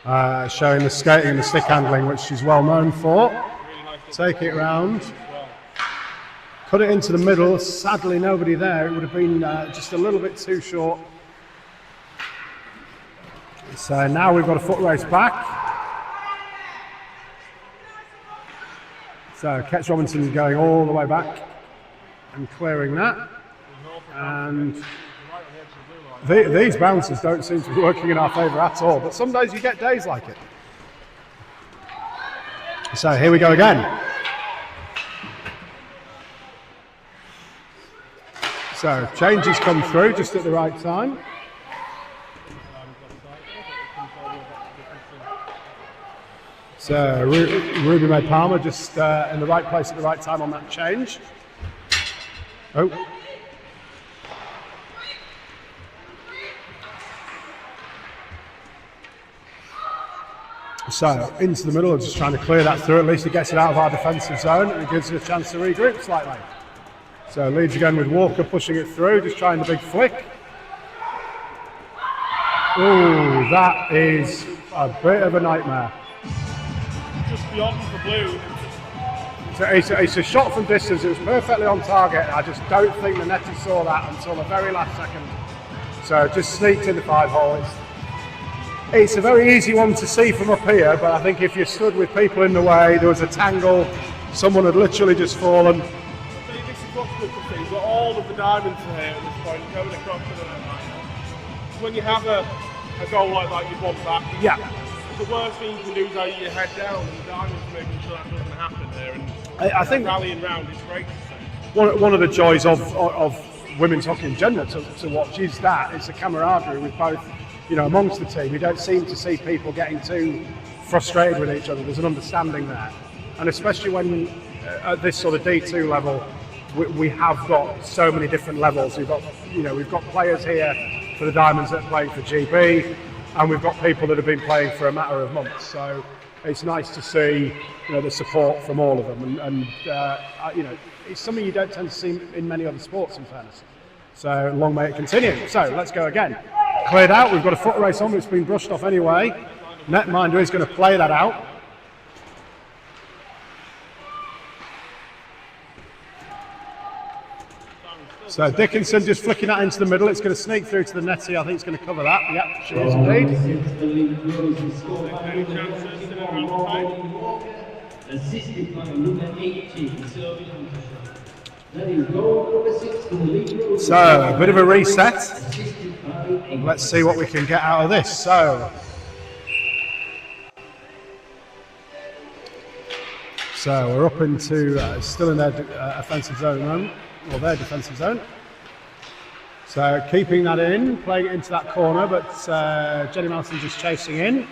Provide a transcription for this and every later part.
Showing the skating and the stick handling, which she's well known for. Take it round. Cut it into the middle. Sadly, nobody there. It would have been just a little bit too short. So now we've got a foot race back. So Ketch Robinson going all the way back and clearing that. And these bounces don't seem to be working in our favour at all, but some days you get days like it. So here we go again. So changes come through just at the right time. So Ruby May Palmer just in the right place at the right time on that change. Oh. So into the middle, just trying to clear that through. At least it gets it out of our defensive zone and it gives it a chance to regroup slightly. So leads again with Walker pushing it through, just trying the big flick. Ooh, that is a bit of a nightmare. Just beyond the blue. So it's a shot from distance. It was perfectly on target. I just don't think the netty saw that until the very last second. So just sneaked in the 5-hole. It's a very easy one to see from up here, but I think if you stood with people in the way, there was a tangle, someone had literally just fallen. This is what's good to see. You've got all of the diamonds here at this point going across to the line. When you have a goal like that, you want that. Yeah. The worst thing you can do is lay your head down, and the diamonds making sure that doesn't happen there. And I think rallying round is great to see. One of the joys of women's hockey in general to watch is that it's a camaraderie with both, you know, amongst the team. You don't seem to see people getting too frustrated with each other. There's an understanding there, and especially when at this sort of D2 level, we have got so many different levels. We've got players here for the Diamonds that are playing for GB, and we've got people that have been playing for a matter of months. So it's nice to see, you know, the support from all of them, and you know, it's something you don't tend to see in many other sports, in fairness. So long may it continue. So let's go again. Cleared out. We've got a foot race on, but it's been brushed off anyway. Netminder is going to play that out. So Dickinson just flicking that into the middle. It's going to sneak through to the netty. I think it's going to cover that. Yep, she is indeed. Assisted by number 18. So a bit of a reset. Let's see what we can get out of this. So we're up into still in their offensive zone at the moment. Or their defensive zone. So keeping that in, playing it into that corner, but Jenny Malson just chasing in.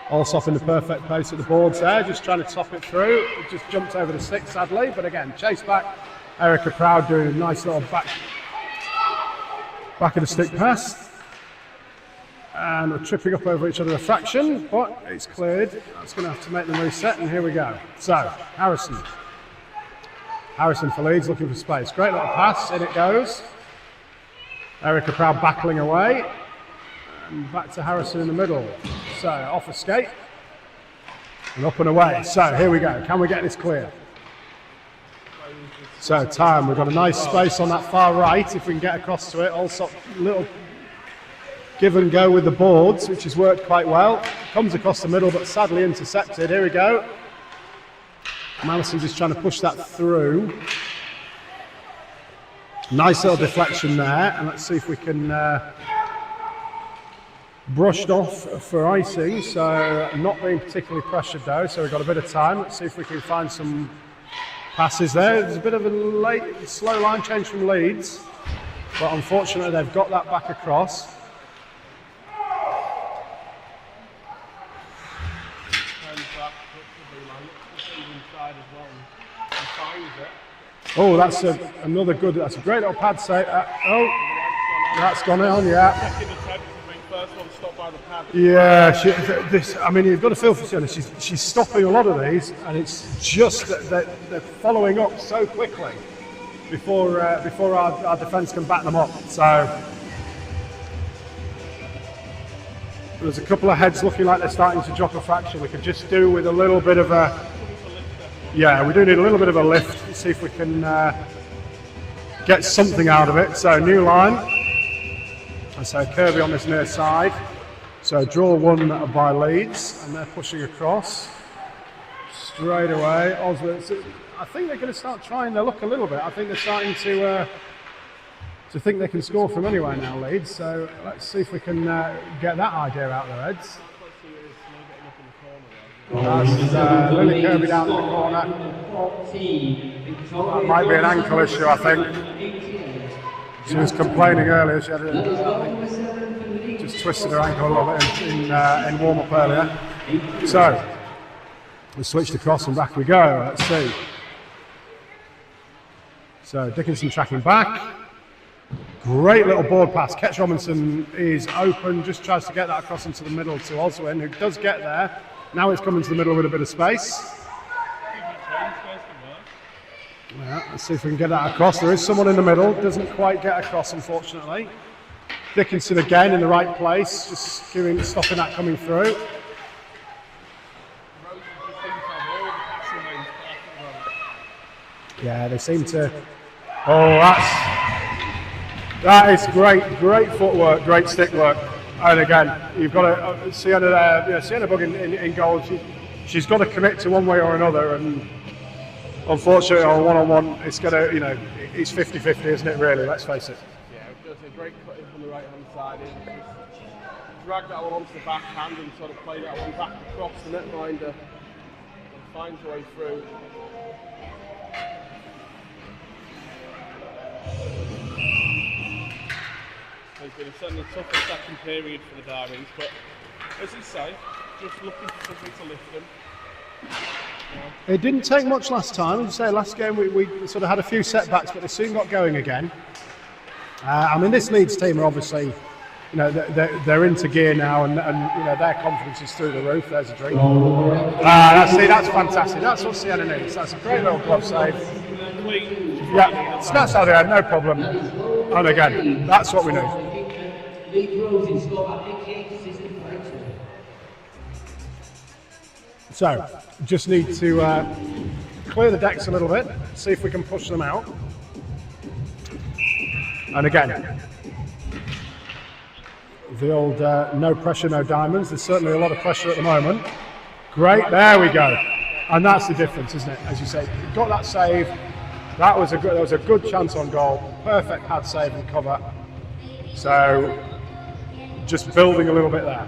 Allsopp in the perfect place at the boards there, just trying to top it through. It just jumped over the stick sadly, but again, chase back. Erica Proud doing a nice little back of the stick pass. And we're tripping up over each other a fraction, but it's cleared. That's going to have to make them reset, and here we go. So, Harrison for Leeds, looking for space. Great little pass, in it goes. Erica Proud battling away. And back to Harrison in the middle. So, off a skate. And up and away. So, here we go. Can we get this clear? So, time. We've got a nice space on that far right, if we can get across to it. Also, little give and go with the boards, which has worked quite well. Comes across the middle, but sadly intercepted. Here we go. Malison just trying to push that through. Nice little deflection there, and let's see if we can brushed off for icing, so not being particularly pressured though, so we've got a bit of time. Let's see if we can find some passes there. There's a bit of a slow line change from Leeds, but unfortunately they've got that back across. Oh, that's another good, that's a great little pad save. That's gone on, yeah. Yeah, I mean, you've got to feel for Sienna. She's stopping a lot of these, and it's just that they're following up so quickly before our defence can back them up. So There's a couple of heads looking like they're starting to drop a fraction. We could just do with a little bit of a, yeah, we do need a little bit of a lift. Let's see if we can get something out of it. So new line. And so Kirby on this near side. So draw one by Leeds, and they're pushing across straight away. Oswald, I think they're going to start trying their luck a little bit. I think they're starting to think they can score from anywhere now, Leeds. So let's see if we can get that idea out of their heads. That's Lily Kirby down in the corner. That might be an ankle issue, I think. She was complaining earlier. She had just twisted her ankle a little bit in warm-up earlier. So we switched across and back we go. Let's see. So Dickinson tracking back. Great little board pass. Ketch Robinson is open, just tries to get that across into the middle to Oswin, who does get there. Now it's coming to the middle with a bit of space. Yeah, let's see if we can get that across. There is someone in the middle, doesn't quite get across, unfortunately. Dickinson again in the right place, just stopping that coming through. Yeah, they seem to. Oh, that is great footwork, great stick work. And again, you've got Sienna there, Sienna Bug in goal. She's got to commit to one way or another, and unfortunately on one-on-one, it's going to, it's 50-50, isn't it, really? Let's face it. Yeah, it's a great cut in from the right-hand side. Drag that one onto the backhand and sort of play that one back across the netminder and finds her way through. It's been certainly a tougher second period for the Diamonds, but as you say, just looking for something to lift them. It didn't take much last time. As you say, last game we sort of had a few setbacks, but they soon got going again. I mean, this Leeds team are obviously, they're into gear now, and their confidence is through the roof. There's a dream. That's fantastic. That's what Sienna needs. That's a great little glove save. Yeah, snaps out of there, no problem. And again, that's what we need. So, just need to clear the decks a little bit, see if we can push them out. And again, the old no pressure, no diamonds. There's certainly a lot of pressure at the moment. Great, there we go. And that's the difference, isn't it? As you say, got that save. That was a good chance on goal. Perfect pad save and cover. So, just building a little bit there.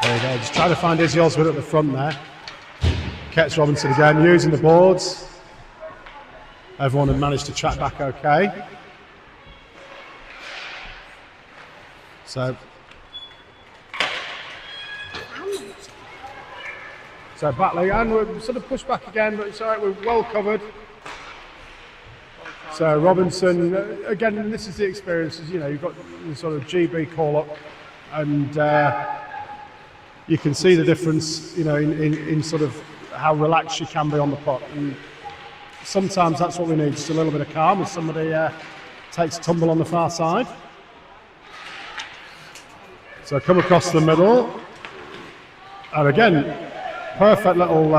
There we go, just trying to find Izzy Oswald at the front there. Ketch Robinson again, using the boards. Everyone had managed to track back okay. So battling, and we're sort of pushed back again, but it's all right, we're well covered. So Robinson, again, this is the experience, you've got the sort of GB call up, and you can see the difference, in sort of how relaxed she can be on the puck. And sometimes that's what we need, just a little bit of calm as somebody takes a tumble on the far side. So come across the middle, and again, perfect little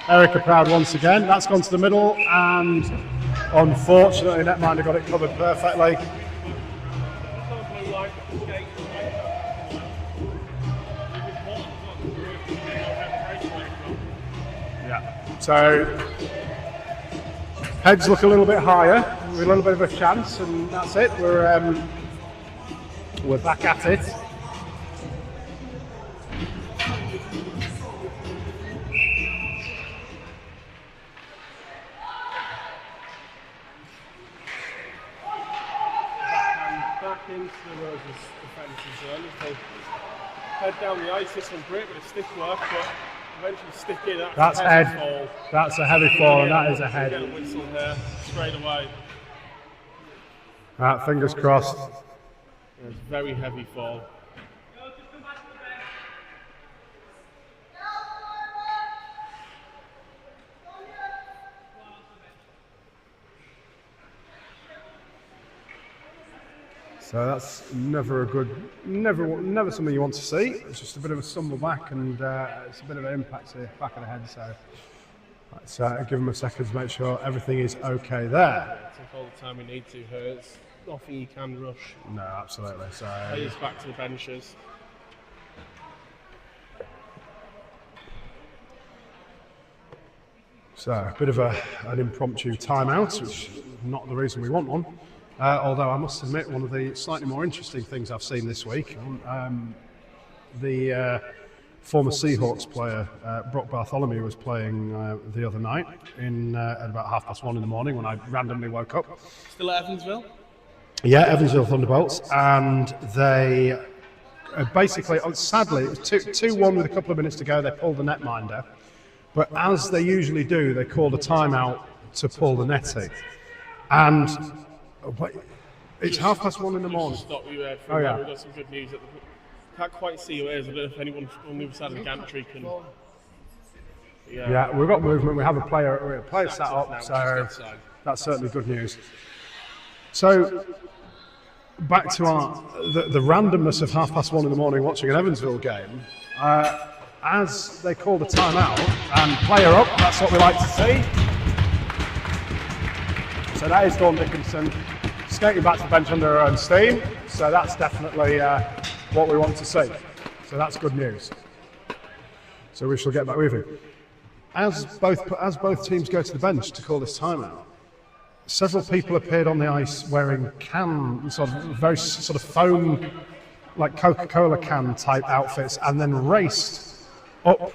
Erica Proud once again. That's gone to the middle, and unfortunately netminder got it covered perfectly. Yeah. So heads look a little bit higher, with a little bit of a chance, and that's it. We're back at it. how Kingston was defences then. If they head down the ice, this one's great, but it's stick work, but eventually stick in. That's a head. heavy fall. That's a heavy fall, and that is a Get a head. whistle here straight away. Fingers crossed. It's a very heavy fall. So that's never something you want to see. It's just a bit of a stumble back, and it's a bit of an impact to the back of the head. So let's give them a second to make sure everything is okay there. Take all the time we need to here. It's nothing you can rush. No, absolutely. So Players back to the benches. a bit of an impromptu timeout, which is not the reason we want one. Although I must admit, one of the slightly more interesting things I've seen this week, the former Seahawks player Brock Bartholomew was playing the other night at about 1:30 in the morning when I randomly woke up. Still at Evansville? Yeah, Evansville Thunderbolts, and they basically, sadly, it was 2-1 with a couple of minutes to go. They pulled the netminder, but as they usually do, they called a timeout to pull the netting, and it's 1:30 in the morning. Stop you there. Oh yeah. We've got some good news. Can't quite see who it is. I don't know if anyone on the other side of the gantry can. Yeah, we've got movement. We have a player sat up, so that's certainly good news. So back to the randomness of 1:30 in the morning watching an Evansville game. As they call the timeout and player up, that's what we like to see. So that is Dawn Dickinson skating back to the bench under her own steam. So that's definitely what we want to see. So that's good news. So we shall get back moving. As both teams go to the bench to call this timeout, several people appeared on the ice wearing very foam, like Coca-Cola can type outfits, and then raced up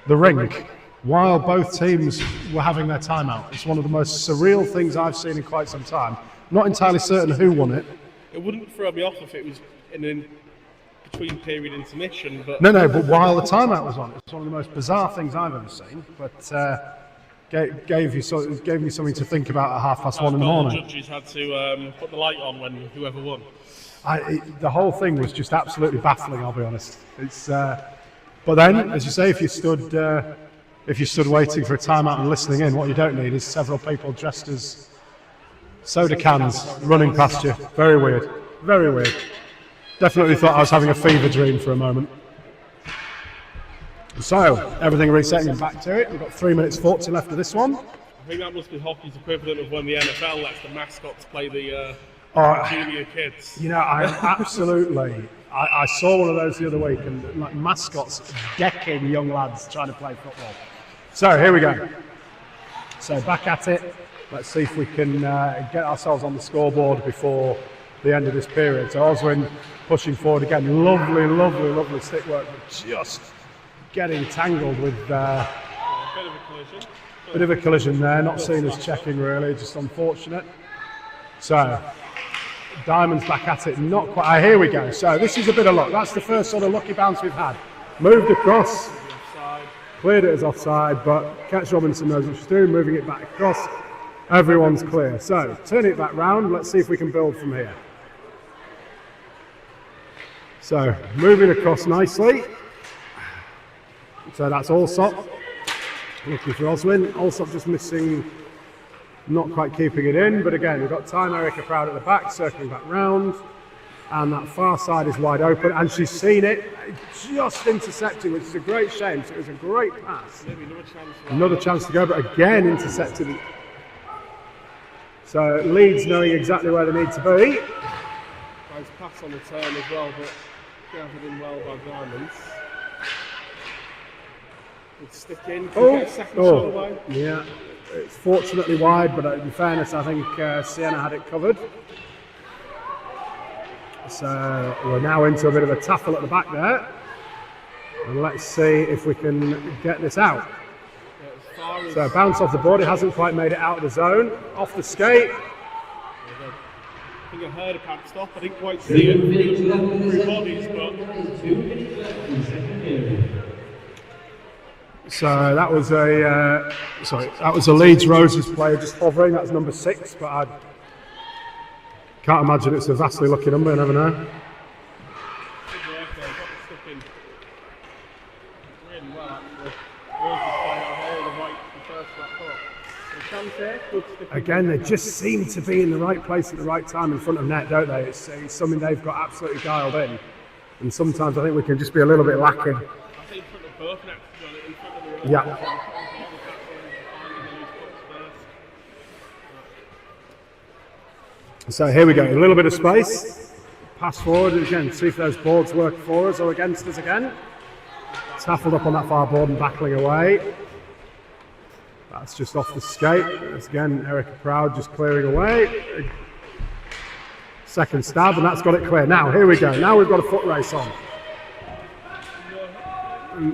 the rink while both teams were having their timeout. It's one of the most surreal things I've seen in quite some time. Not entirely certain who won it. It wouldn't throw me off if it was in between period intermission, but but while the timeout was on, it's one of the most bizarre things I've ever seen. But gave me something to think about at 1:30 in the morning. The judges had to put the light on when whoever won. The whole thing was just absolutely baffling. I'll be honest. It's but then, as you say, if you stood waiting for a timeout and listening in, what you don't need is several people dressed as soda cans running past you. Very weird. Very weird. Definitely thought I was having a fever dream for a moment. So, everything resetting and back to it. We've got 3 minutes 40 left of this one. I think that must be hockey's equivalent of when the NFL lets the mascots play the junior kids. You know, I saw one of those the other week, and like mascots decking young lads trying to play football. So here we go. So back at it. Let's see if we can get ourselves on the scoreboard before the end of this period. So Oswin pushing forward again. Lovely stick work, but just getting tangled with A bit of a collision. bit of a collision there. Not seen as checking really, just unfortunate. So Diamond's back at it, not quite. Here we go. So this is a bit of luck. That's the first sort of lucky bounce we've had. Moved across, cleared it as offside, but Catch Robinson knows what she's doing, moving it back across. Everyone's clear. So turn it back round. Let's see if we can build from here. So moving across nicely. So that's Allsop. Looking for Oswin. Allsop just missing. Not quite keeping it in, but again, we've got Time Erica Proud at the back, circling back round, and that far side is wide open, and she's seen it, just intercepting, which is a great shame. So it was a great pass. Another chance to go, but again intercepted. So Leeds knowing exactly where they need to be. Nice pass on the turn as well, but gathered in well by Diamonds. Good stick in, can get a second shot away. Yeah. It's fortunately wide, but in fairness, I think Sienna had it covered. So we're now into a bit of a tackle at the back there. And let's see if we can get this out. So bounce off the board, it hasn't quite made it out of the zone. Off the skate. think I heard a pad stop. I didn't quite see it through bodies, but 2 minutes left in the second period. So that was a Leeds Roses player just hovering. That's number 6, but I can't imagine it's a vastly lucky number. You never know. good work there. Got the stuff in really well, actually. Roses playing a hole the right the first flat hook. The chance there, good stick in. Again, they just seem to be in the right place at the right time in front of net, don't they? It's something they've got absolutely dialed in. And sometimes I think we can just be a little bit lacking. I think in front of both nets, to be honest, in front of the other Yeah. ones, finding the loose pucks first. So here we go, a little bit of space. Pass forward again, see if those boards work for us or against us again. Taffled up on that far board and battling away. That's just off the skate. That's again Erica Proud just clearing away. Second stab, and that's got it clear. Now, here we go. Now we've got a foot race on.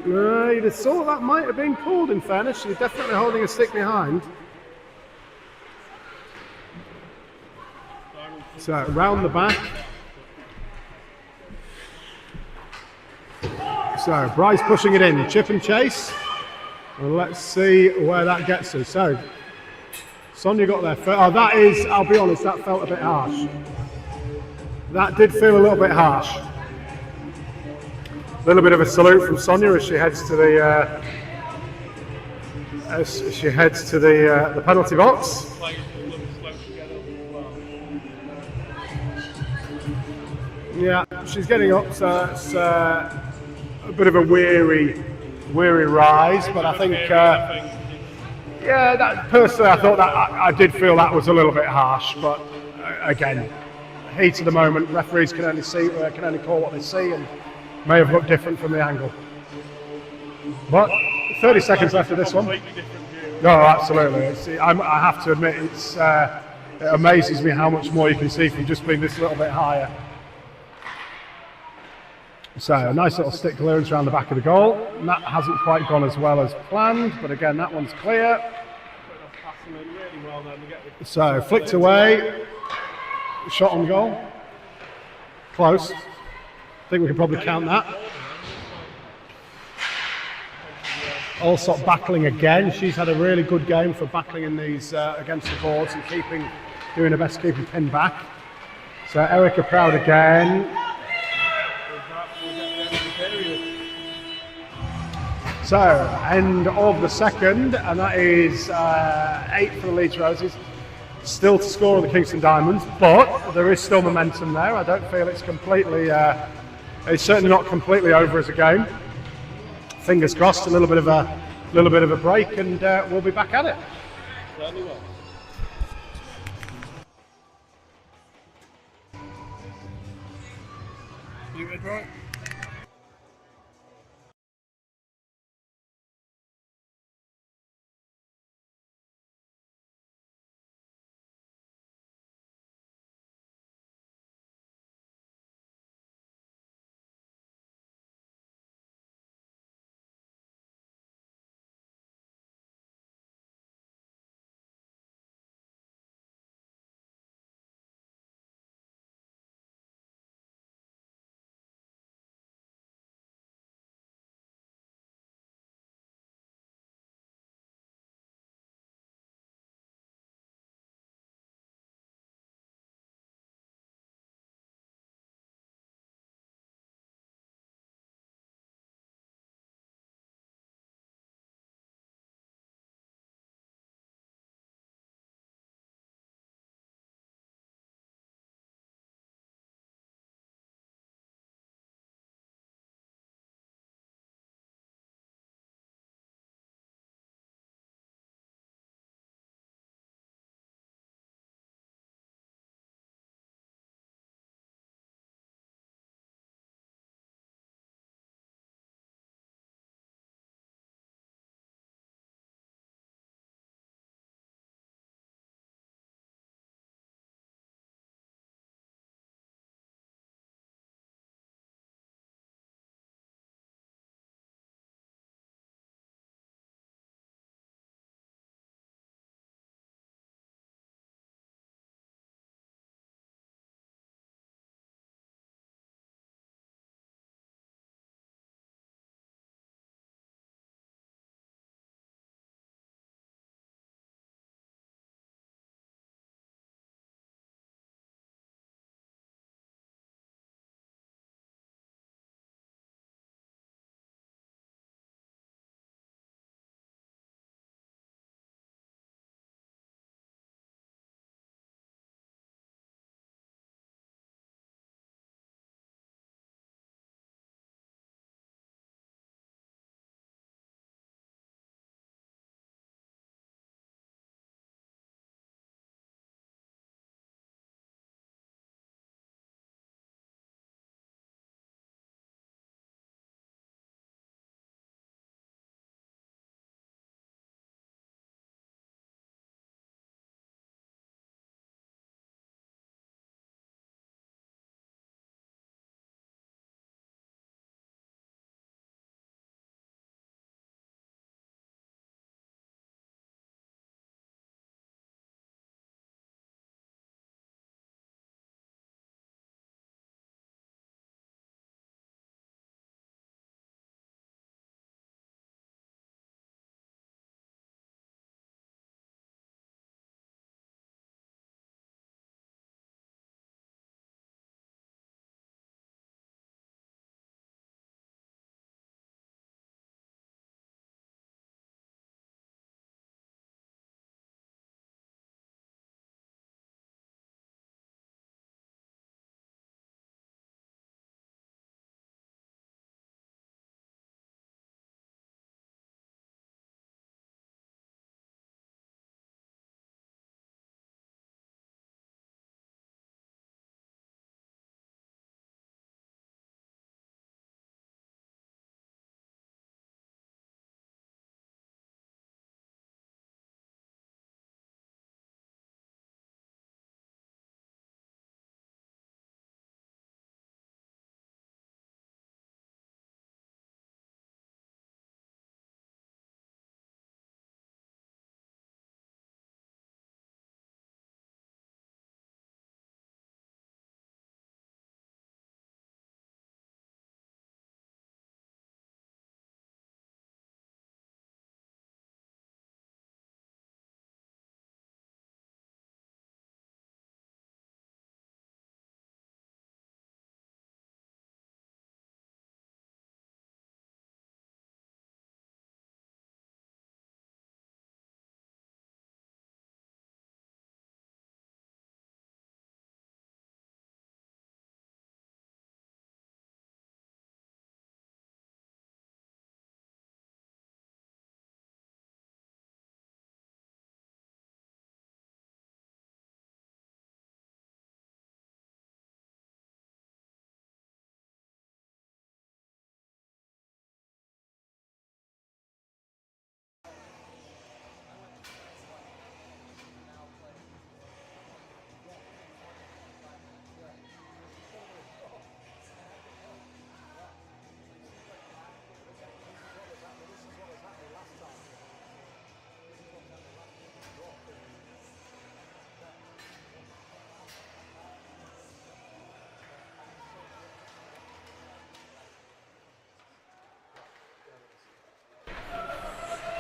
You'd have thought that might have been called, in fairness. She's definitely holding a stick behind. So, round the back. So, Bryce pushing it in. Chip and chase. And let's see where that gets us. So, Sonia got there first. Oh, that is, I'll be honest, that felt a bit harsh. That did feel a little bit harsh. A little bit of a salute from Sonia as she heads to the the penalty box. Players look slow together as well. Yeah, she's getting up, so it's a bit of a weary rise. But I think, yeah, that personally, I thought that I did feel that was a little bit harsh. But again, heat of the moment, referees can only call what they see, and may have looked different from the angle. But 30 seconds left of this one. No, absolutely. I have to admit, it amazes me how much more you can see from just being this little bit higher. So a nice little stick clearance around the back of the goal. And that hasn't quite gone as well as planned, but again, that one's clear. So flicked away. Shot on goal. Close. I think we can probably count that. Allsop battling again. She's had a really good game for battling in these against the boards and doing her best keeping pin back. So Erica Proud again. So end of the second, and that is 8 for the Leeds Roses. Still to score on the Kingston Diamonds, but there is still momentum there. I don't feel it's completely, it's certainly not completely over as a game. Fingers crossed, a little bit of a break, and we'll be back at it. Certainly will. You good, right?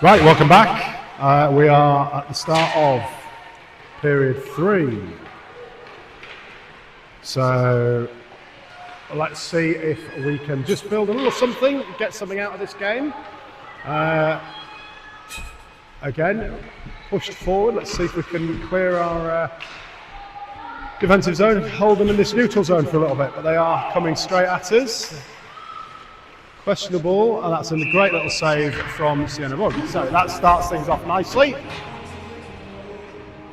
Right, welcome back. We are at the start of period 3. So let's see if we can just build a little something, get something out of this game. Again, pushed forward. Let's see if we can clear our defensive zone, hold them in this neutral zone for a little bit, but they are coming straight at us. Questionable, and that's a great little save from Sienna Bug. So that starts things off nicely.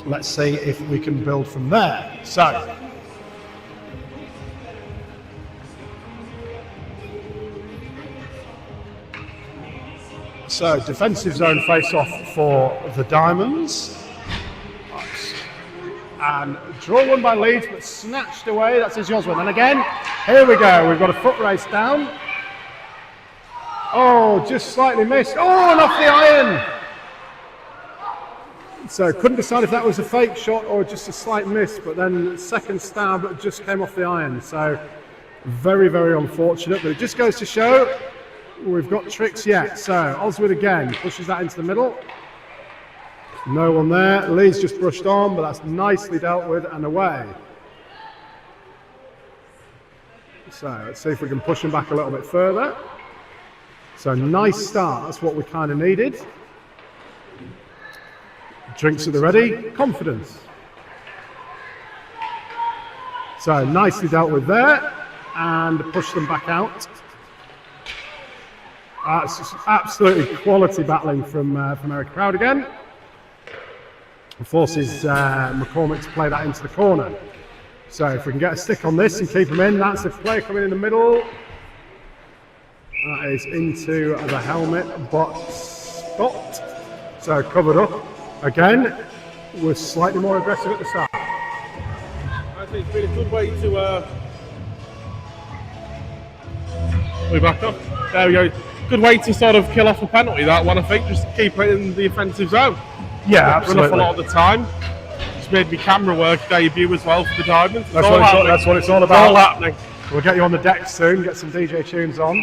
Let's see if we can build from there. So defensive zone face-off for the Diamonds. And draw one by Leeds, but snatched away. That's his Oswin. And again, here we go. We've got a foot race down. Oh, just slightly missed. Oh, and off the iron. So couldn't decide if that was a fake shot or just a slight miss, but then second stab just came off the iron. So very, very unfortunate, but it just goes to show we've got tricks yet. So Oswin again pushes that into the middle. No one there. Lee's just brushed on, but that's nicely dealt with and away. So let's see if we can push him back a little bit further. So nice start, that's what we kind of needed. Drinks at the ready, confidence. So nicely dealt with there, and push them back out. It's just absolutely quality battling from Eric Proud again. And forces McCormick to play that into the corner. So if we can get a stick on this and keep him in, that's the player coming in the middle. That is into the helmet spot. So covered up again. We're slightly more aggressive at the start. I think it's been a good way to. We back up. There we go. Good way to sort of kill off a penalty. That one, I think, just to keep it in the offensive zone. Yeah, absolutely. Run off a lot of the time. Just made me camera work debut as well for the Diamonds. That's what it's all about. It's all happening. We'll get you on the deck soon. Get some DJ tunes on.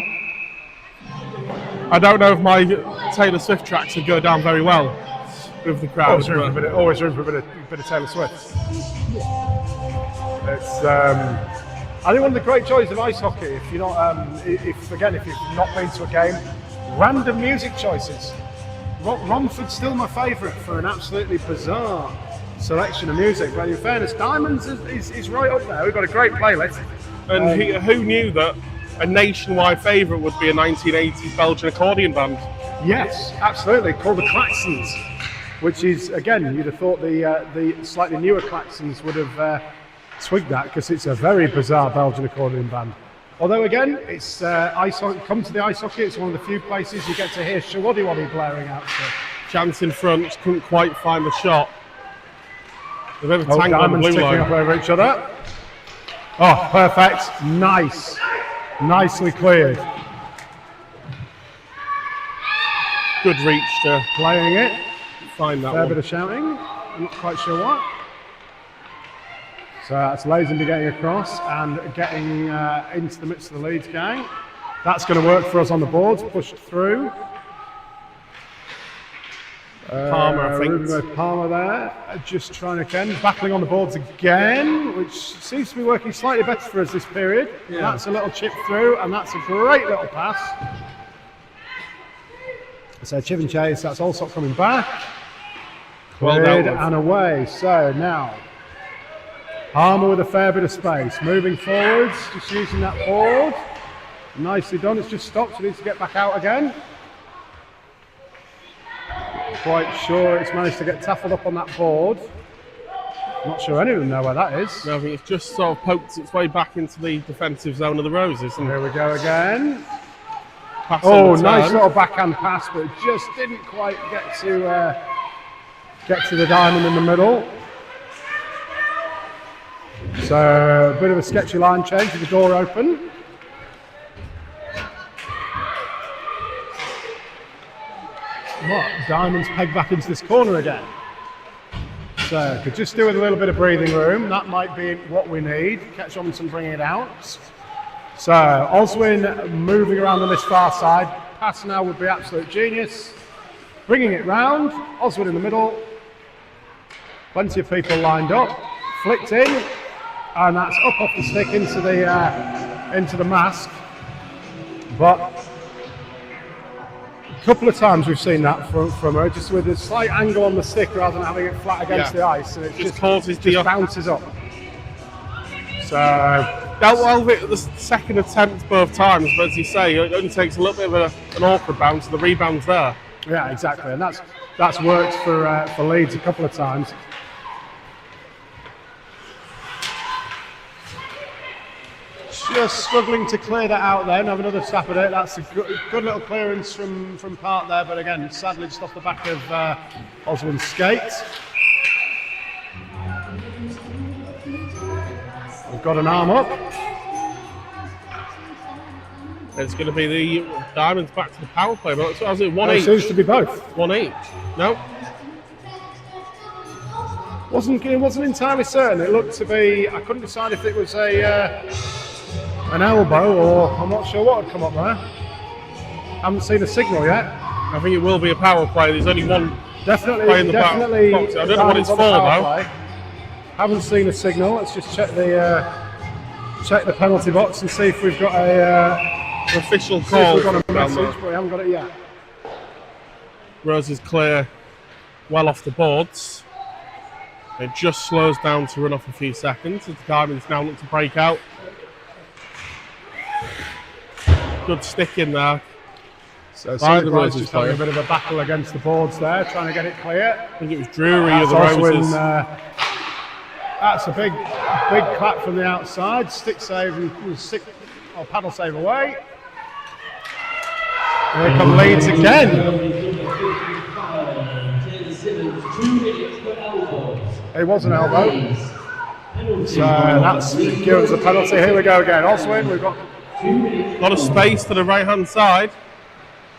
I don't know if my Taylor Swift tracks would go down very well with the crowd. Always room for a bit of Taylor Swift. It's I think one of the great joys of ice hockey, if you're not, if you've not been to a game, random music choices. Romford's still my favourite for an absolutely bizarre selection of music. But in fairness, Diamonds is right up there. We've got a great playlist. And who knew that a nationwide favourite would be a 1980s Belgian accordion band? Yes, absolutely, called the Claxons, which is, again, you'd have thought the slightly newer Claxons would have twigged that, because it's a very bizarre Belgian accordion band. Although again, it's ice hockey. Come to the ice hockey, it's one of the few places you get to hear Shawaddy Waddy blaring out. So. Chance in front, couldn't quite find the shot. A bit of a tangle on the blue line. Up over each other. Oh, perfect. Nice. Nicely cleared. Good reach to playing it. Find that Fair one. Bit of shouting. I'm not quite sure what. So that's Lazenby getting across and getting into the midst of the Leeds gang. That's going to work for us on the boards. Pushed through. Palmer, I think. Palmer there, just trying again, battling on the boards again, which seems to be working slightly better for us this period. Yeah. That's a little chip through, and that's a great little pass. So chip and chase, that's also coming back. Cleared and away. So now, Palmer with a fair bit of space, moving forwards, just using that board. Nicely done, it's just stopped, so it needs to get back out again. Quite sure it's managed to get taffled up on that board. Not sure any of them know where that is. No, I think it's just sort of poked its way back into the defensive zone of the Roses. And here we go again. Oh, nice little backhand pass, but it just didn't quite get to the diamond in the middle. So a bit of a sketchy line change with the door open. What? Diamonds pegged back into this corner again. So could just do with a little bit of breathing room. That might be what we need. Catch Robinson bringing it out. So Oswin moving around on this far side. Pass now would be absolute genius. bringing it round. Oswald in the middle. Plenty of people lined up. Flicked in, and that's up off the stick into the mask. But a couple of times we've seen that from her, just with a slight angle on the stick rather than having it flat against the ice, and it just bounces up. So dealt well with it the second attempt both times, but as you say, it only takes a little bit of an awkward bounce, and the rebound's there. Yeah, exactly, and that's worked for Leeds a couple of times. Just struggling to clear that out then, have another tap at it. That's a good little clearance from Park there, but again, sadly just off the back of Oswald's skate. We've got an arm up. It's going to be the Diamonds back to the power play, but so is it one It each? seems to be both. One each? No? Wasn't entirely certain. It looked to be, I couldn't decide if it was an elbow or I'm not sure what had come up there. Haven't seen a signal yet. I think it will be a power play. There's only one Definitely, play in the definitely. box. I don't know what it's for though. Play. Haven't seen a signal. Let's just check the penalty box and see if we've got An official call. we've got a message, but we haven't got it yet. Rose is clear, well off the boards. It just slows down to run off a few seconds. As the Diamonds now look to break out. Good stick in there. So By the Rose Roses just having a player. bit of a battle against the boards there, trying to get it clear. I think it was Drury of the That's Roses. That's a big clap from the outside. Stick save and paddle save away. Here come Leeds again. It was an elbow. So that's gives us a penalty. Here we go again. Oswin, we've got A lot of space to the right-hand side.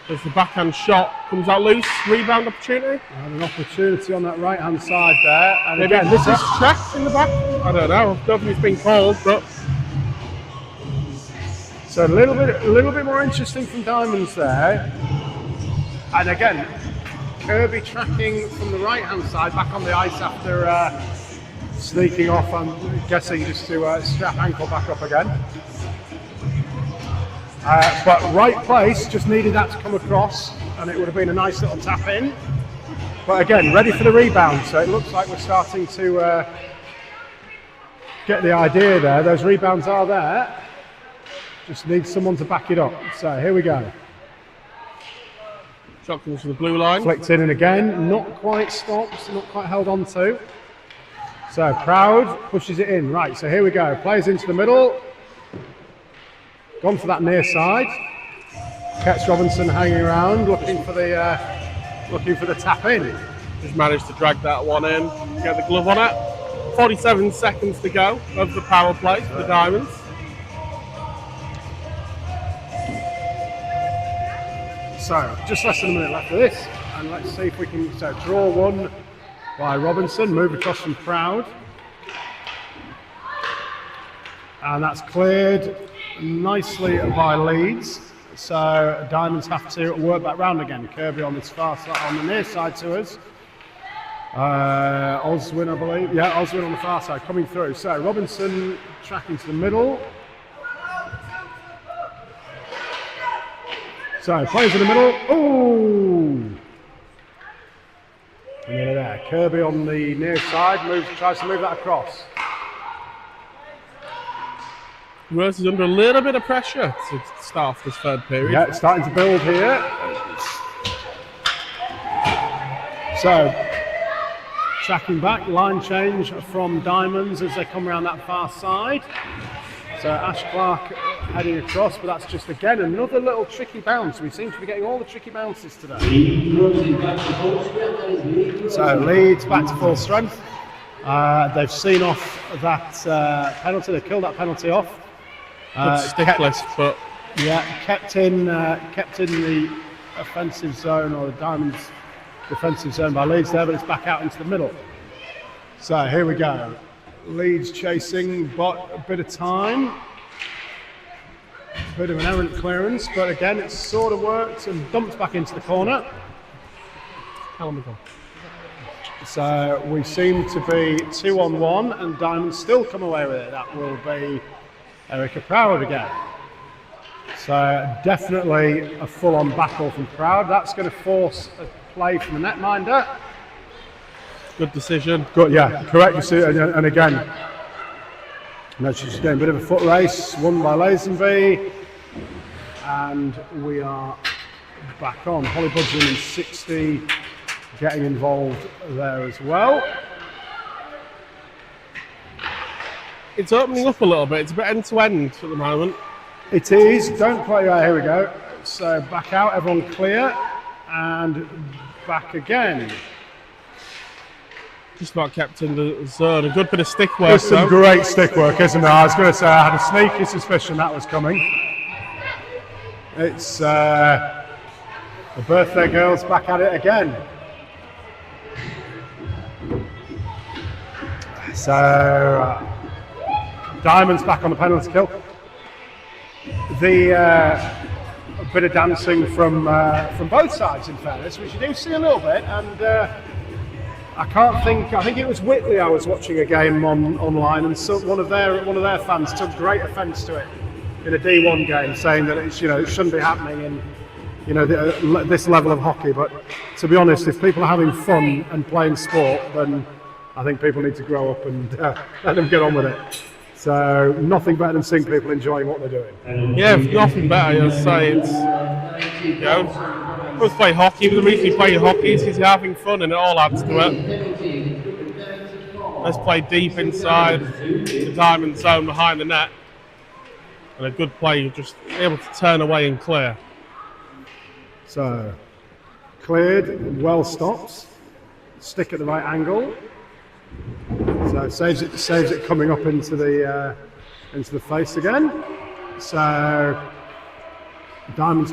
As the backhand shot comes out loose. Rebound opportunity. an opportunity on that right-hand side there. And Maybe again, this is checked in the back. I don't know. I don't think it's been called, but so a little bit more interesting from Diamonds there. And again, Kirby tracking from the right-hand side back on the ice after sneaking off. I'm guessing just to strap ankle back up again. But right place, just needed that to come across, and it would have been a nice little tap in. But again, ready for the rebound, so it looks like we're starting to get the idea there. Those rebounds are there, just need someone to back it up. So here we go. shot comes from the blue line. Flicked in and again, not quite stopped, not quite held on to. So Proud pushes it in. Right, so here we go. Players into the middle. Gone for that near side. Ketz Robinson hanging around, looking for the tap in. Just managed to drag that one in, get the glove on it. 47 seconds to go of the power play for the Diamonds. So just less than a minute left of this, and let's see if we can draw one by Robinson, move across from Proud. And that's cleared nicely by Leeds. So Diamonds have to work back round again. Kirby on this far side, on the near side to us. Oswin, I believe. Yeah, Oswin on the far side coming through. So Robinson tracking to the middle. So players in the middle. Ooh! And there. Kirby on the near side tries to move that across. Rose is under a little bit of pressure to start off this third period. Yeah, it's starting to build here. So, tracking back, line change from Diamonds as they come around that far side. So Ash Clark heading across, but that's just again another little tricky bounce. We seem to be getting all the tricky bounces today. So Leeds back to full strength. They've seen off that penalty. They killed that penalty off. Good stick list, but yeah, kept in the offensive zone, or the Diamonds defensive zone by Leeds there, but it's back out into the middle. So here we go. Leeds chasing, but a bit of time. Bit of an errant clearance, but again, it's sort of worked and dumped back into the corner. So we seem to be 2-on-1, and Diamonds still come away with it. That will be Erica Proud again. So definitely a full-on battle from Proud. That's going to force a play from the netminder. Good decision. Good, yeah, correct decision. And again, she's getting a bit of a foot race, won by Lazenby, and we are back on. Holly Budgeon in 60, getting involved there as well. It's opening up a little bit. It's a bit end-to-end at the moment. It is. Don't quite right. Here we go. So back out, everyone clear, and back again. Just about kept in the zone. A good bit of stick work. There's some great stick work, isn't there? I was going to say I had a sneaky suspicion that was coming. It's the birthday girls back at it again. So Diamonds back on the penalty kill. A bit of dancing from both sides, in fairness, which you do see a little bit. And I think it was Whitley I was watching a game online, and so one of their fans took great offence to it in a D1 game, saying that it shouldn't be happening in this level of hockey. But to be honest, if people are having fun and playing sport, then I think people need to grow up and let them get on with it. So nothing better than seeing people enjoying what they're doing. Yeah, nothing better. I'd say it's both play hockey, but the reason you play hockey is because you're having fun, and it all adds to it. Let's play deep inside the Diamond zone behind the net, and a good play. You're just able to turn away and clear. So cleared, well stopped, stick at the right angle. So saves it coming up into the face again. So Diamonds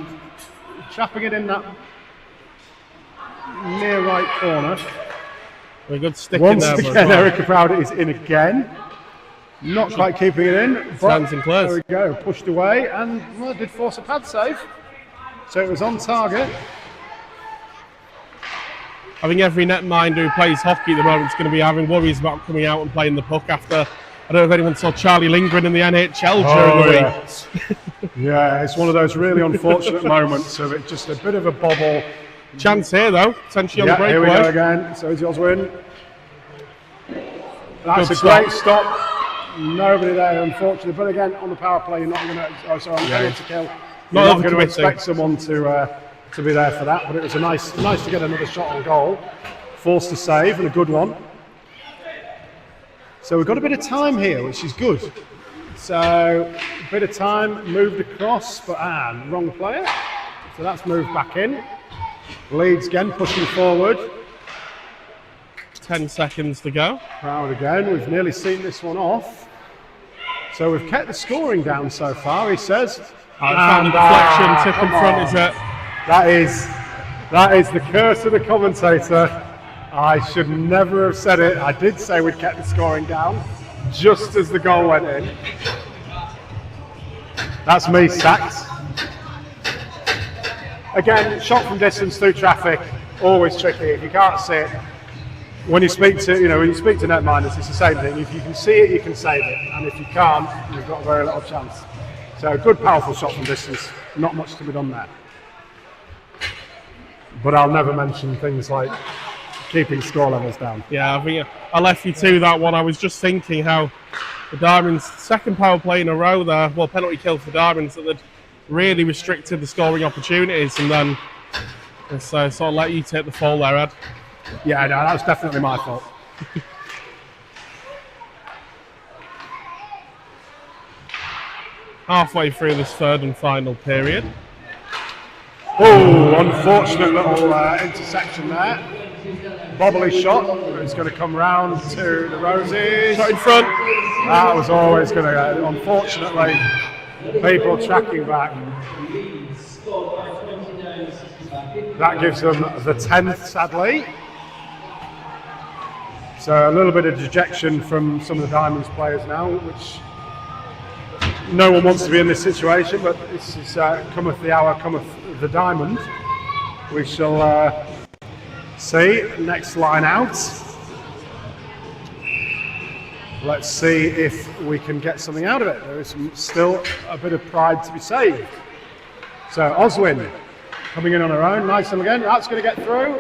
chapping it in that near right corner. Very good stick Once in there. Again, Erica Proud is in again. Not quite keeping it in. Stands in close. There we go, pushed away, and did force a pad save. So it was on target. I think every netminder who plays hockey at the moment is going to be having worries about coming out and playing the puck after. I don't know if anyone saw Charlie Lindgren in the NHL during the week. Yeah, it's one of those really unfortunate moments of it, just a bit of a bobble. Chance here though, potentially on the breakaway. Here we go again. So it's Oswin. That's Good a great stop. Nobody there, unfortunately. But again, on the power play, you're not going to. Oh, sorry, on the penalty kill. You're not going to expect someone to be there for that, but it was nice to get another shot on goal, forced to save, and a good one. So we've got a bit of time here, which is good. So a bit of time moved across, but wrong player. So that's moved back in. Leeds again pushing forward. 10 seconds to go. Proud again. We've nearly seen this one off. So we've kept the scoring down so far. He says. And deflection, tip in front is it. That is the curse of the commentator. I should never have said it. I did say we'd kept the scoring down just as the goal went in. That's me sacked. Again, shot from distance through traffic, always tricky. If you can't see it, when you speak to netminders, it's the same thing. If you can see it, you can save it, and if you can't, you've got very little chance. So a good, powerful shot from distance. Not much to be done there. But I'll never mention things like keeping score levels down. Yeah, I think I left you to that one. I was just thinking how the Diamonds' second power play in a row there, penalty kill for the Diamonds, that they'd really restricted the scoring opportunities, and then sort of let you take the fall there, Ed. Yeah, no, that was definitely my fault. Halfway through this third and final period. Oh, unfortunate little intersection there. Bobbly shot. It's going to come round to the Roses. Shot in front. That was always going to go. Unfortunately, people tracking back. That gives them the 10th, sadly. So a little bit of dejection from some of the Diamonds players now, which no one wants to be in this situation, but this is cometh the hour, cometh the diamond. We shall see, next line out. Let's see if we can get something out of it. There is still a bit of pride to be saved. So Oswin coming in on her own, nice one again. That's going to get through.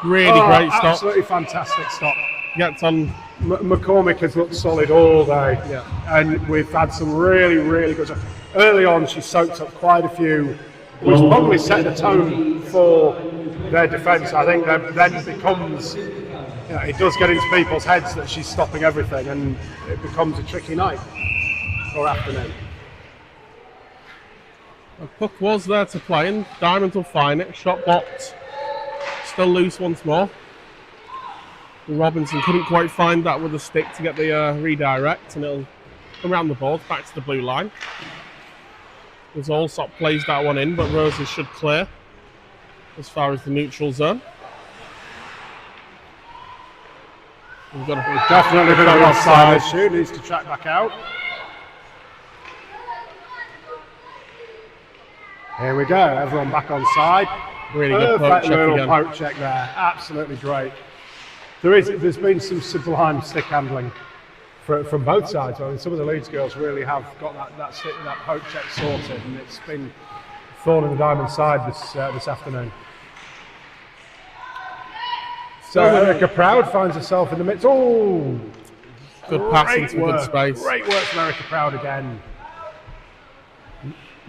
Really great stop. Absolutely fantastic stop. Gets on. McCormick has looked solid all day. Yeah. And we've had some really, really good stuff. Early on, she soaked up quite a few, which probably set the tone for their defence. I think then it becomes, it does get into people's heads that she's stopping everything, and it becomes a tricky night or afternoon. The puck was there to play, and Diamonds will find it. Shot blocked. Still loose once more. Robinson couldn't quite find that with a stick to get the redirect, and it'll come around the board back to the blue line. There's Allsop plays that one in, but Roses should clear as far as the neutral zone. We've got definitely a bit of offside issue, needs to track back out. Here we go, everyone back on side. Really good poke check little again. poke check there, absolutely great. There's been some sublime stick handling from both sides. I mean, some of the Leeds girls really have got that poke check sorted, and it's been thorn in the Diamond side this afternoon. So Erica Proud finds herself in the midst. Oh, good pass into good space. Great work from Erica Proud again.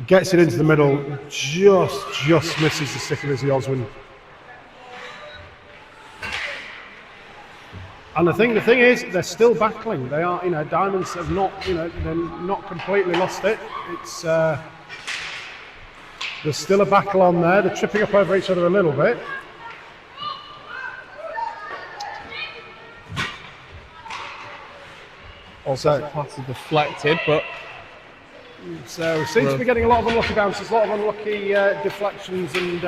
Gets it into the middle, just misses the stick of Izzy Oswin. And the thing is, they're still battling. They are, Diamonds have not, they're not completely lost it. It's there's still a battle on there. They're tripping up over each other a little bit. Also, pass is deflected, but so seems to be getting a lot of unlucky bounces, a lot of unlucky deflections, and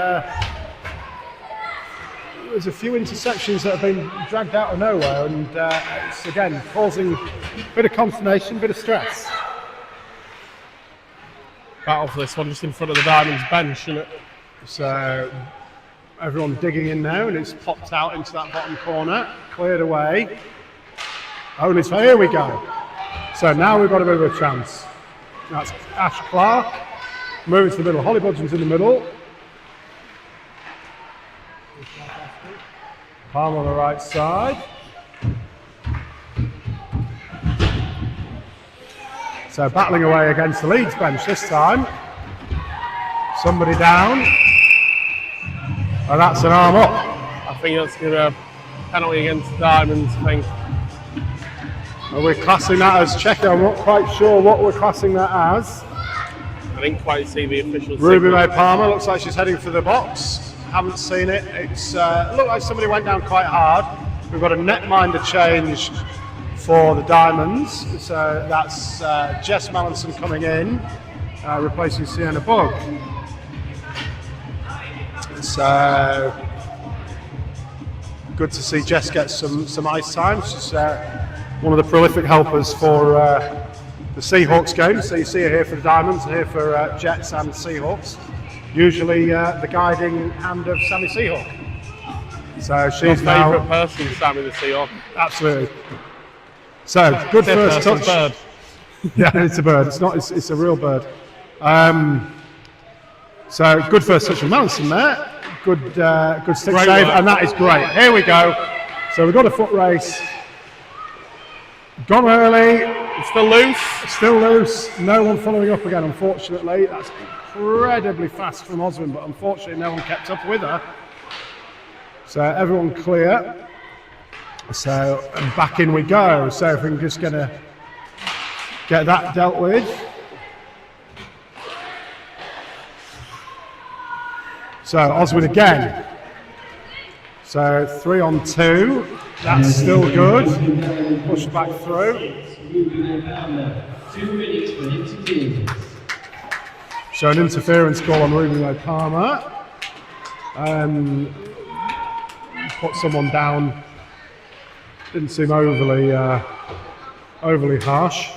there's a few interceptions that have been dragged out of nowhere, and it's again causing a bit of consternation, a bit of stress. Battle for this one just in front of the Diamonds bench, isn't it? So everyone digging in now, and it's popped out into that bottom corner, cleared away. Only so here we go. So now we've got a bit of a chance. That's Ash Clark moving to the middle. Holly Budgeon's in the middle. Palm on the right side. So battling away against the Leeds bench this time. Somebody down. And that's an arm up. I think that's going to be a penalty against Diamonds, I think. Well, we're classing that as checker. I'm not quite sure what we're classing that as. I didn't quite see the official Ruby signal. May Palmer looks like she's heading for the box. Haven't seen it. It's looked like somebody went down quite hard. We've got a netminder change for the Diamonds. So that's Jess Mallinson coming in, replacing Sienna Bug. So good to see Jess get some ice time. She's one of the prolific helpers for the Seahawks game. So you see her here for the Diamonds and here for Jets and Seahawks. Usually the guiding hand of Sammy Seahawk. So she's my favourite person, Sammy the Seahawk. Absolutely. So good first touch. Bird. Yeah, it's a bird. It's not. It's a real bird. So good first touch from Mallinson there. Good stick Great save, work. and that is great. Here we go. So we've got a foot race. Gone early. It's still loose. Still loose. No one following up again, unfortunately. That's incredibly fast from Oswin, but unfortunately no one kept up with her. So everyone clear. So and back in we go. So if we're just going to get that dealt with. So Oswin again. So 3 on 2. That's still good. Push back through. 2 minutes for interference. So an interference call on Ruby May Palmer. Put someone down. Didn't seem overly harsh.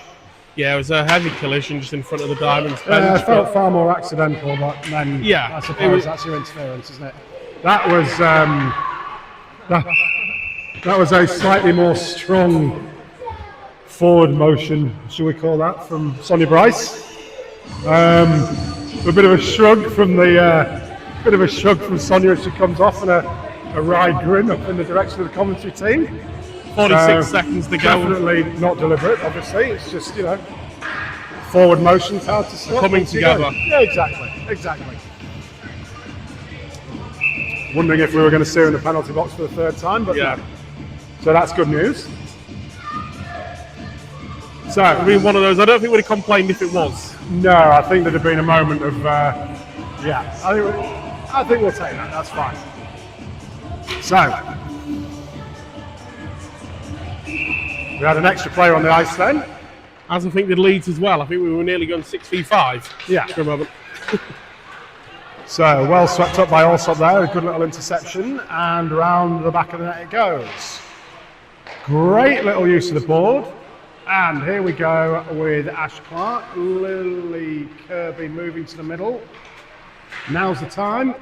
Yeah, it was a heavy collision just in front of the Diamonds bench. It felt far more accidental, but then Yeah, I suppose that's your interference, isn't it? That was That was a slightly more strong forward motion, shall we call that, from Sonia Bryce. A bit of a shrug from Sonia as she comes off, and a wry grin up in the direction of the commentary team. 46 seconds to go. Definitely not deliberate, obviously. It's just, forward motion's hard to stop. Coming together. Yeah, exactly. Wondering if we were going to see her in the penalty box for the third time, but yeah. No. So that's good news. So, I mean, one of those, I don't think we'd have complained if it was. No, I think there'd have been a moment of, I think we'll take that, that's fine. So, we had an extra player on the ice then. As I think did Leeds as well. I think we were nearly going 6v5 Yeah. for a moment. So, well swept up by Allsop there, a good little interception, and round the back of the net it goes. Great little use of the board. And here we go with Ash Clark, Lily Kirby moving to the middle. Now's the time.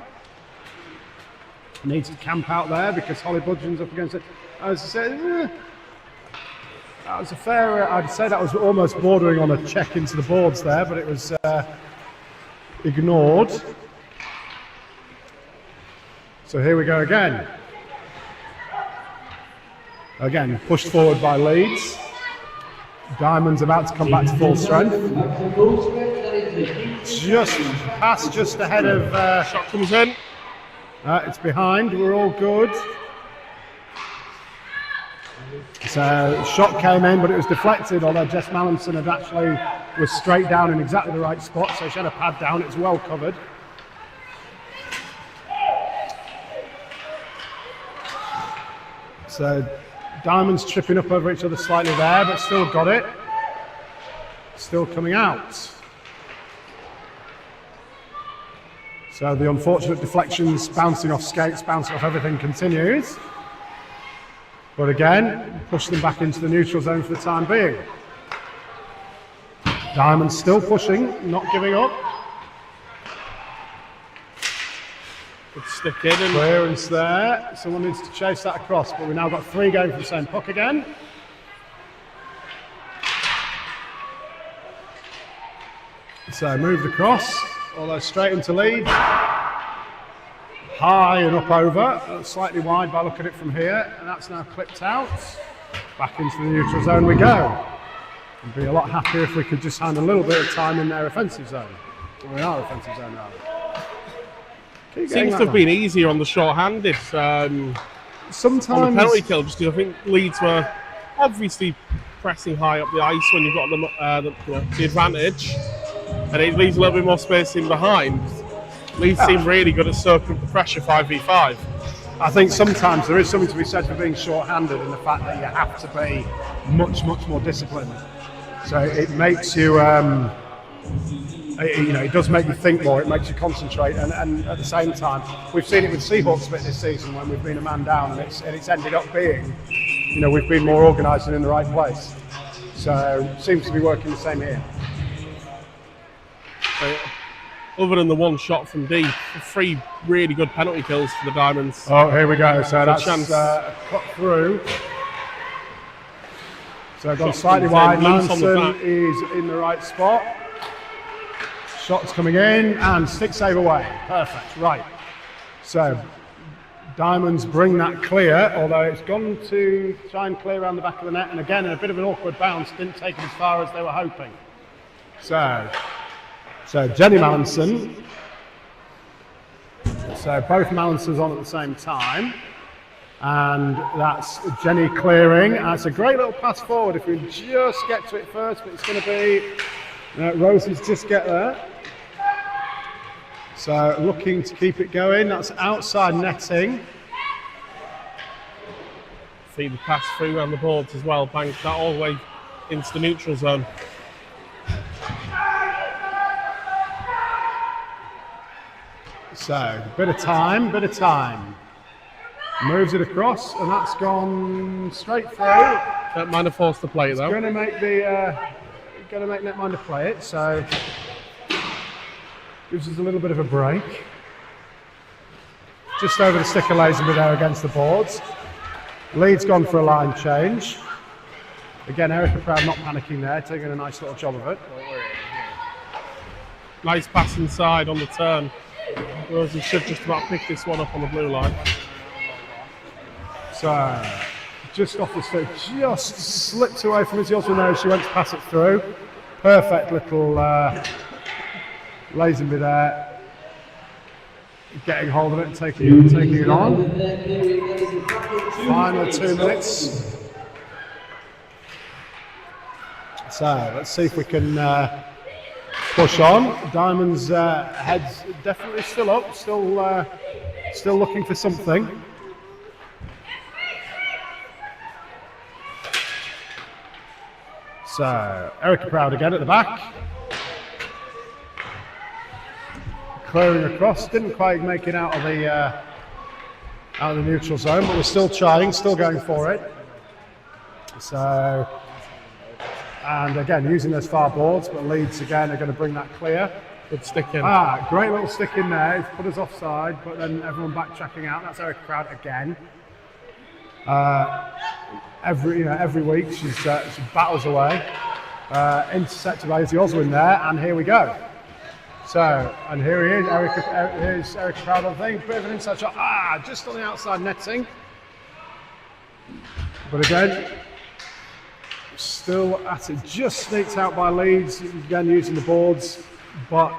Needs to camp out there because Holly Budgeon's up against it. As I said, that was a fair, I'd say that was almost bordering on a check into the boards there, but it was ignored. So here we go again. Again, pushed forward by Leeds. Diamond's about to come back to full strength. Just ahead of. Shot comes in. It's behind. We're all good. So shot came in, but it was deflected. Although Jess Mallinson had actually was straight down in exactly the right spot, so she had a pad down. It's well covered. So. Diamonds tripping up over each other slightly there, but still got it. Still coming out. So the unfortunate deflections, bouncing off skates, bouncing off everything continues. But again, push them back into the neutral zone for the time being. Diamonds still pushing, not giving up. Good stick in. And Clearance there. Someone needs to chase that across, but we've now got three going for the same puck again. So moved across, although straight into lead. High and up over, slightly wide by looking at it from here, and that's now clipped out. Back into the neutral zone we go. I'd be a lot happier if we could just find a little bit of time in their offensive zone. Well, we are offensive zone now. seems to have been easier on the short-handed. Sometimes on the penalty kill, just because I think Leeds were obviously pressing high up the ice when you've got the advantage, and it leaves a little bit more space in behind. Leeds seem really good at soaking up the pressure 5v5. I think sometimes there is something to be said for being short-handed in the fact that you have to be much more disciplined. So it makes you, it does make you think more, it makes you concentrate, and at the same time, we've seen it with Seahawks split this season when we've been a man down, and it's ended up being, we've been more organised and in the right place. So it seems to be working the same here. Other than the one shot from deep, 3 really good penalty kills for the Diamonds. Oh, here we go. So that's chance. cut through. So gone slightly wide. Manson is in the right spot. Shots coming in and stick save away. Perfect. Right. So Diamonds bring that clear, although it's gone to try and clear around the back of the net, and again a bit of an awkward bounce, didn't take it as far as they were hoping. So Jenny Mallinson. So both Mallinsons on at the same time. And that's Jenny clearing. And it's a great little pass forward if we just get to it first, but it's going to be Roses just get there. So looking to keep it going. That's outside netting. See the pass through around the boards as well, banked that all the way into the neutral zone. So, bit of time. Moves it across, and that's gone straight through. Netminder forced to play though. Going to make Netminder play it, so gives us a little bit of a break. just over the stick of Lazenby there against the boards. Leeds gone for a line change. Again, Erica Proud not panicking there, taking a nice little job of it. Nice pass inside on the turn. Rosie should just about pick this one up on the blue line. So, just off the stick, just slipped away from Izzy Oswin there. She went to pass it through. Perfect little Lazenby there, getting hold of it and taking it on. Final 2 minutes. So let's see if we can push on. Diamond's head's definitely still up, still looking for something. So Erica Proud again at the back. Clearing across, didn't quite make it out of the neutral zone, but we're still trying, still going for it. So, and again using those far boards, but Leeds again are going to bring that clear. Good stick in. Great little stick in there. It's put us offside, but then everyone backtracking out. That's Erica Proud again. Every week she battles away. Intercepted by Izzy Oswin there, and here we go. So, and here he is, here's Erica Proud on thing, bit of an inside shot, just on the outside netting. But again, still at it, just sneaked out by Leeds, again using the boards, but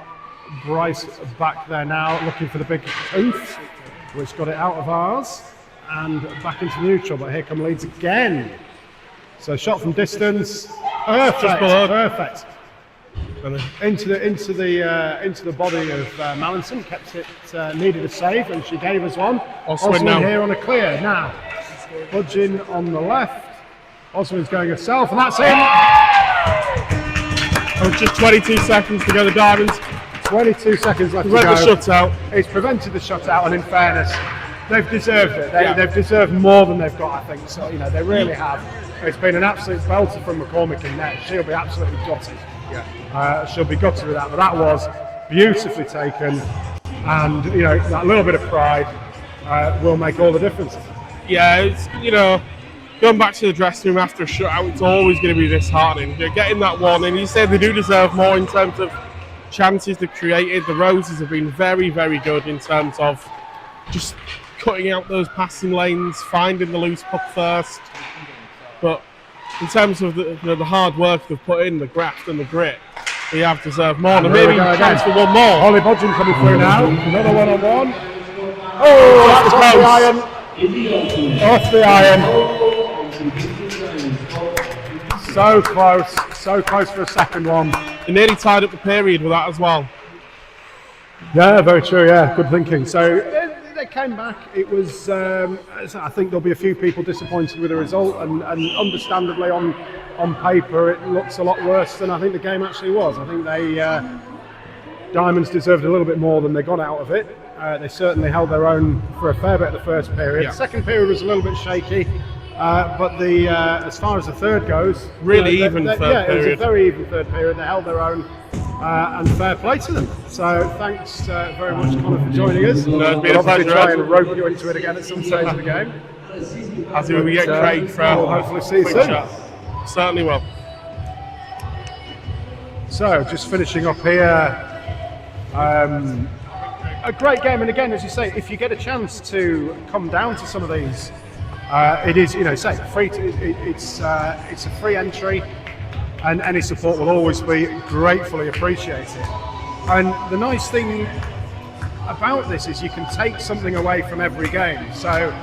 Bryce back there now, looking for the big oof, which got it out of ours, and back into neutral, but here come Leeds again. So shot from distance, perfect. Into the body of Mallinson, kept it, needed a save, and she gave us one. Oswin here on a clear now, budging on the left. Oswin's going herself, and that's in. Oh, just 22 seconds to go. The Diamonds. 22 seconds left to Prevent go. the shutout. It's prevented the shutout, and in fairness, they've deserved it. They've deserved more than they've got, I think. So they really have. It's been an absolute belter from McCormick in net. She'll be absolutely gutted. She'll be gutted with that, but that was beautifully taken, and that little bit of pride will make all the difference. Yeah, it's going back to the dressing room after a shutout, it's always going to be disheartening. You're getting that one, and you said they do deserve more in terms of chances they've created. The Roses have been very, very good in terms of just cutting out those passing lanes, finding the loose puck first. But in terms of the hard work they've put in, the graft and the grit, they have deserved more. And maybe a chance for one more. Holly Bodgen coming through now. Another one-on-one. Oh, that's off the iron. Off the iron. So close for a second one. They nearly tied up the period with that as well. Yeah, very true. Yeah, good thinking. So they came back. It was. I think there'll be a few people disappointed with the result, and understandably on paper it looks a lot worse than I think the game actually was. I think Diamonds deserved a little bit more than they got out of it. They certainly held their own for a fair bit of the first period. Yeah. The second period was a little bit shaky. But as far as the third goes, really even third period. It was a very even third period. They held their own, and fair play to them. So thanks very much, Connor, for joining us. No, it's been we'll a pleasure. try and rope you into it again at some stage of the game. As we get Craig from. We'll hopefully see you soon. Certainly will. So just finishing up here. A great game, and again, as you say, if you get a chance to come down to some of these, it is, free. It's a free entry, and any support will always be gratefully appreciated. And the nice thing about this is you can take something away from every game. So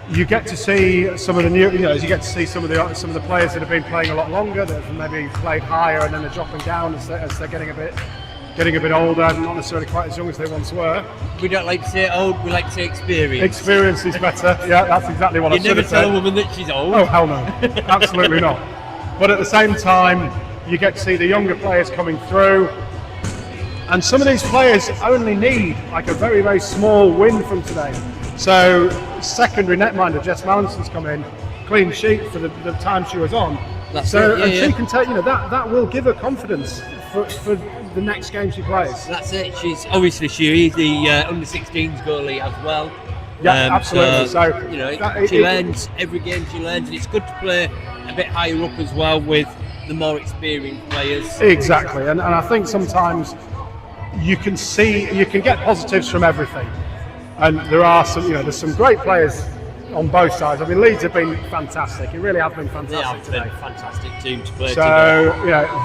you get to see some of the new, you get to see some of the players that have been playing a lot longer, that have maybe played higher, and then they're dropping down as they're getting a bit older, and not necessarily quite as young as they once were. We don't like to say old, we like to say experience. Experience is better. Yeah, that's exactly what I should have said. You never tell a woman that she's old. Oh, hell no. Absolutely not. But at the same time, you get to see the younger players coming through. And some of these players only need like a very, very small win from today. So, secondary netminder Jess Mallinson's come in, clean sheet for the time she was on. That's so, it, yeah, and yeah. she can take, that will give her confidence for the next game she plays. That's it. She's obviously she is the under 16s goalie as well. Yeah, absolutely. So you know, she learns every game. She learns, and it's good to play a bit higher up as well with the more experienced players. Exactly, and I think sometimes you can get positives from everything, and there are some, there's some great players on both sides. I mean, Leeds have been fantastic. It really has been fantastic. They have today. been a fantastic team to play So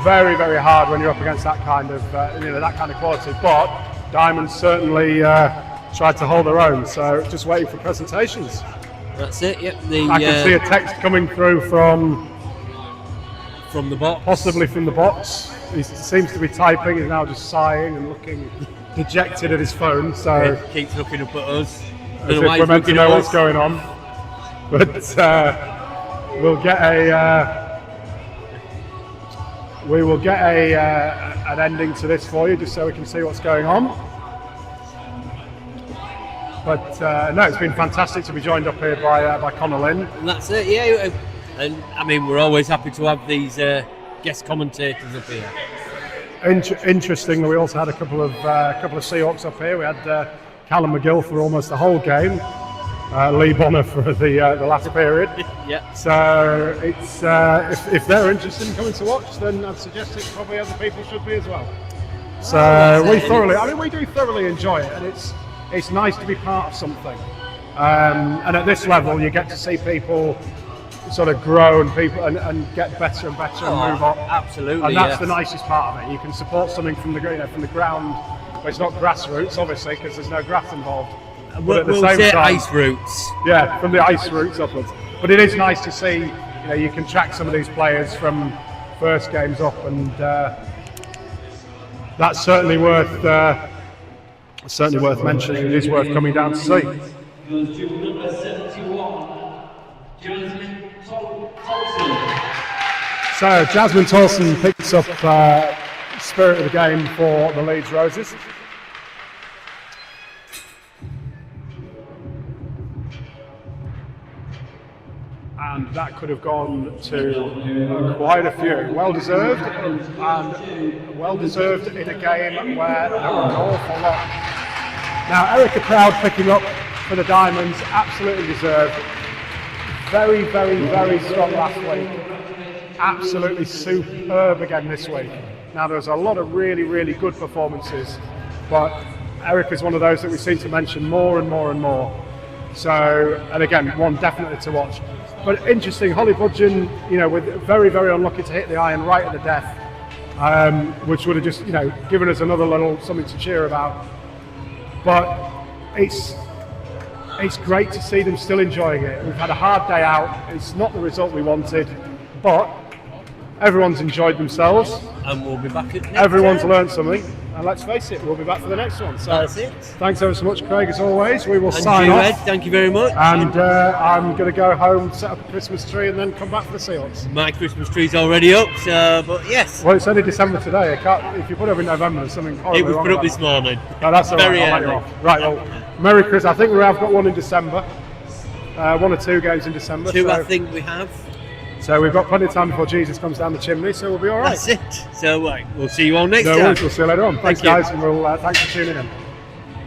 very, very hard when you're up against that kind of that kind of quality. But Diamonds certainly tried to hold their own. So just waiting for presentations. That's it. Yep. I can see a text coming through from the box, possibly from the box. He seems to be typing. He's now just sighing and looking dejected at his phone. So he keeps looking up at us. As if we're meant to know what's going on. But we'll get an ending to this for you, just so we can see what's going on. But no, it's been fantastic to be joined up here by Connor Lynn. And that's it, yeah. And I mean, we're always happy to have these guest commentators up here. Interestingly, we also had a couple of Seahawks up here. We had Callum McGill for almost the whole game. Lee Bonner for the last period. Yeah. So it's if they're interested in coming to watch, then I'd suggest it probably other people should be as well. So we do thoroughly enjoy it, and it's nice to be part of something. And at this level, you get to see people sort of grow and and get better and better and move up. Absolutely. And that's the nicest part of it. You can support something from the ground. Well, it's not grassroots, obviously, because there's no grass involved. But at the same time, ice roots. Yeah, from the ice roots upwards. But it is nice to see, you can track some of these players from first games up, and that's certainly worth mentioning. It is worth coming down to see. Goes to number 71, Jasmine Tolson. So Jasmine Tolson picks up spirit of the game for the Leeds Roses. And that could have gone to quite a few. Well deserved, and well deserved in a game where there were an awful lot. Now, Erica Proud picking up for the Diamonds, absolutely deserved. Very, very, very strong last week. Absolutely superb again this week. Now, there's a lot of really, really good performances, but Erica's one of those that we seem to mention more and more and more. So, and again, one definitely to watch. But interesting, Holly Budgeon, with very, very unlucky to hit the iron right at the death, which would have just, given us another little something to cheer about. But it's great to see them still enjoying it. We've had a hard day out. It's not the result we wanted, but everyone's enjoyed themselves. And we'll be back at next Everyone's time. learned something. And let's face it, we'll be back for the next one. So That's it. Thanks ever so much, Craig, as always. We will And sign you, off. Ed, thank you very much. And I'm going to go home, set up a Christmas tree, and then come back for the Seahawks. My Christmas tree's already up, so, but yes. Well, it's only December today. If you put it up in November, there's something horribly It was wrong put up about this that. morning. No, that's all right. Very I'll let you early. off. Right, well, Merry Christmas. I think we have got one in December. 1 or 2 games in December. Two, so, I think we have. So we've got plenty of time before Jesus comes down the chimney, so we'll be all right. That's it. So, we'll see you all next No time. worries. We'll see you later on. Thanks, Thank you. guys, and thanks for tuning in.